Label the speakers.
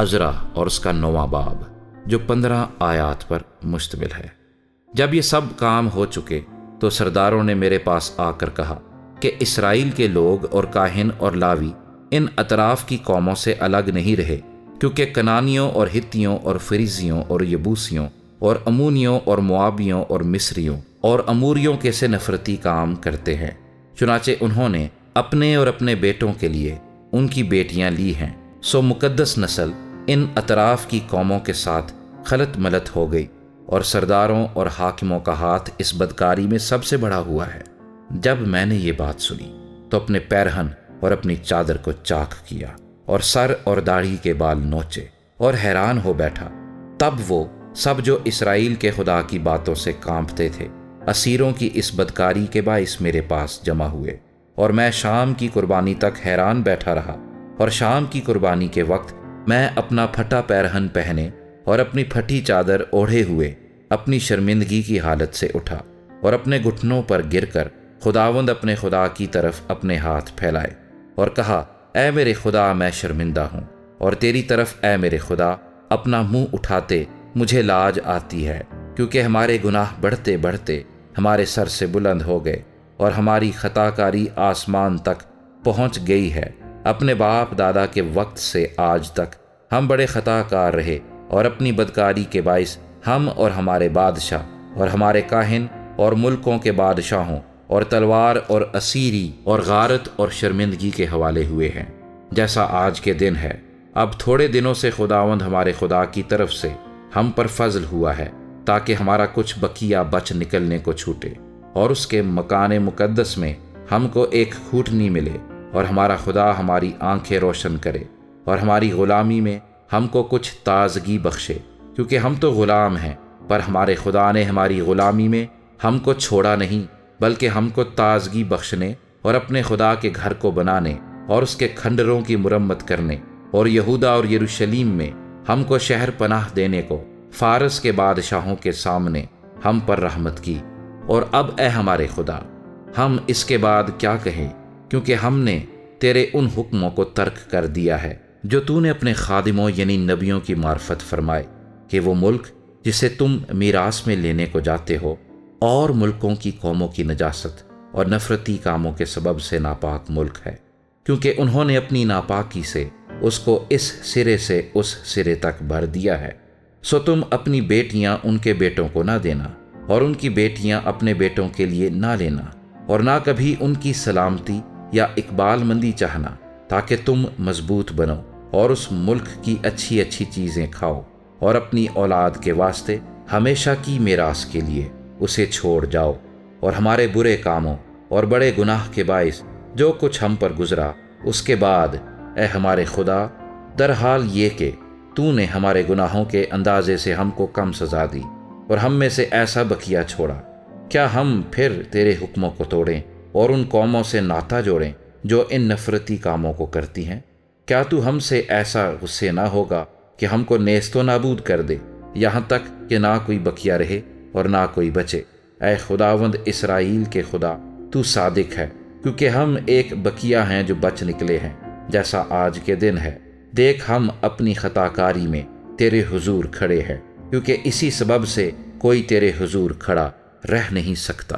Speaker 1: عذرا اور اس کا 9واں باب، جو 15 آیات پر مشتمل ہے۔ جب یہ سب کام ہو چکے تو سرداروں نے میرے پاس آ کر کہا کہ اسرائیل کے لوگ اور کاہن اور لاوی ان اطراف کی قوموں سے الگ نہیں رہے، کیونکہ کنانیوں اور ہتیوں اور فریزیوں اور یبوسیوں اور امونیوں اور موابیوں اور مصریوں اور اموریوں کے سے نفرتی کام کرتے ہیں۔ چنانچہ انہوں نے اپنے اور اپنے بیٹوں کے لیے ان کی بیٹیاں لی ہیں، سو مقدس نسل ان اطراف کی قوموں کے ساتھ خلط ملط ہو گئی، اور سرداروں اور حاکموں کا ہاتھ اس بدکاری میں سب سے بڑا ہوا ہے۔ جب میں نے یہ بات سنی تو اپنے پیرہن اور اپنی چادر کو چاک کیا اور سر اور داڑھی کے بال نوچے اور حیران ہو بیٹھا۔ تب وہ سب جو اسرائیل کے خدا کی باتوں سے کانپتے تھے اسیروں کی اس بدکاری کے باعث میرے پاس جمع ہوئے، اور میں شام کی قربانی تک حیران بیٹھا رہا۔ اور شام کی قربانی کے وقت میں اپنا پھٹا پیرہن پہنے اور اپنی پھٹی چادر اوڑھے ہوئے اپنی شرمندگی کی حالت سے اٹھا، اور اپنے گھٹنوں پر گر کر خداوند اپنے خدا کی طرف اپنے ہاتھ پھیلائے اور کہا، اے میرے خدا، میں شرمندہ ہوں، اور تیری طرف اے میرے خدا اپنا منہ اٹھاتے مجھے لاج آتی ہے، کیونکہ ہمارے گناہ بڑھتے بڑھتے ہمارے سر سے بلند ہو گئے، اور ہماری خطا کاری آسمان تک پہنچ گئی ہے۔ اپنے باپ دادا کے وقت سے آج تک ہم بڑے خطا کار رہے، اور اپنی بدکاری کے باعث ہم اور ہمارے بادشاہ اور ہمارے کاہن اور ملکوں کے بادشاہوں اور تلوار اور اسیری اور غارت اور شرمندگی کے حوالے ہوئے ہیں، جیسا آج کے دن ہے۔ اب تھوڑے دنوں سے خداوند ہمارے خدا کی طرف سے ہم پر فضل ہوا ہے، تاکہ ہمارا کچھ بقیہ بچ نکلنے کو چھوٹے، اور اس کے مکان مقدس میں ہم کو ایک کھوٹنی ملے، اور ہمارا خدا ہماری آنکھیں روشن کرے، اور ہماری غلامی میں ہم کو کچھ تازگی بخشے، کیونکہ ہم تو غلام ہیں، پر ہمارے خدا نے ہماری غلامی میں ہم کو چھوڑا نہیں، بلکہ ہم کو تازگی بخشنے اور اپنے خدا کے گھر کو بنانے اور اس کے کھنڈروں کی مرمت کرنے، اور یہودا اور یروشلیم میں ہم کو شہر پناہ دینے کو فارس کے بادشاہوں کے سامنے ہم پر رحمت کی۔ اور اب اے ہمارے خدا، ہم اس کے بعد کیا کہیں، کیونکہ ہم نے تیرے ان حکموں کو ترک کر دیا ہے جو تو نے اپنے خادموں یعنی نبیوں کی معرفت فرمائے، کہ وہ ملک جسے تم میراث میں لینے کو جاتے ہو اور ملکوں کی قوموں کی نجاست اور نفرتی کاموں کے سبب سے ناپاک ملک ہے، کیونکہ انہوں نے اپنی ناپاکی سے اس کو اس سرے سے اس سرے تک بھر دیا ہے۔ سو تم اپنی بیٹیاں ان کے بیٹوں کو نہ دینا، اور ان کی بیٹیاں اپنے بیٹوں کے لیے نہ لینا، اور نہ کبھی ان کی سلامتی یا اقبال مندی چاہنا، تاکہ تم مضبوط بنو اور اس ملک کی اچھی اچھی چیزیں کھاؤ، اور اپنی اولاد کے واسطے ہمیشہ کی میراث کے لیے اسے چھوڑ جاؤ۔ اور ہمارے برے کاموں اور بڑے گناہ کے باعث جو کچھ ہم پر گزرا، اس کے بعد اے ہمارے خدا، در حال یہ کہ تو نے ہمارے گناہوں کے اندازے سے ہم کو کم سزا دی اور ہم میں سے ایسا بقیہ چھوڑا، کیا ہم پھر تیرے حکموں کو توڑیں اور ان قوموں سے ناطہ جوڑیں جو ان نفرتی کاموں کو کرتی ہیں؟ کیا تو ہم سے ایسا غصے نہ ہوگا کہ ہم کو نیست و نابود کر دے، یہاں تک کہ نہ کوئی بقیہ رہے اور نہ کوئی بچے؟ اے خداوند اسرائیل کے خدا، تو صادق ہے، کیونکہ ہم ایک بقیہ ہیں جو بچ نکلے ہیں، جیسا آج کے دن ہے۔ دیکھ، ہم اپنی خطا کاری میں تیرے حضور کھڑے ہیں، کیونکہ اسی سبب سے کوئی تیرے حضور کھڑا رہ نہیں سکتا۔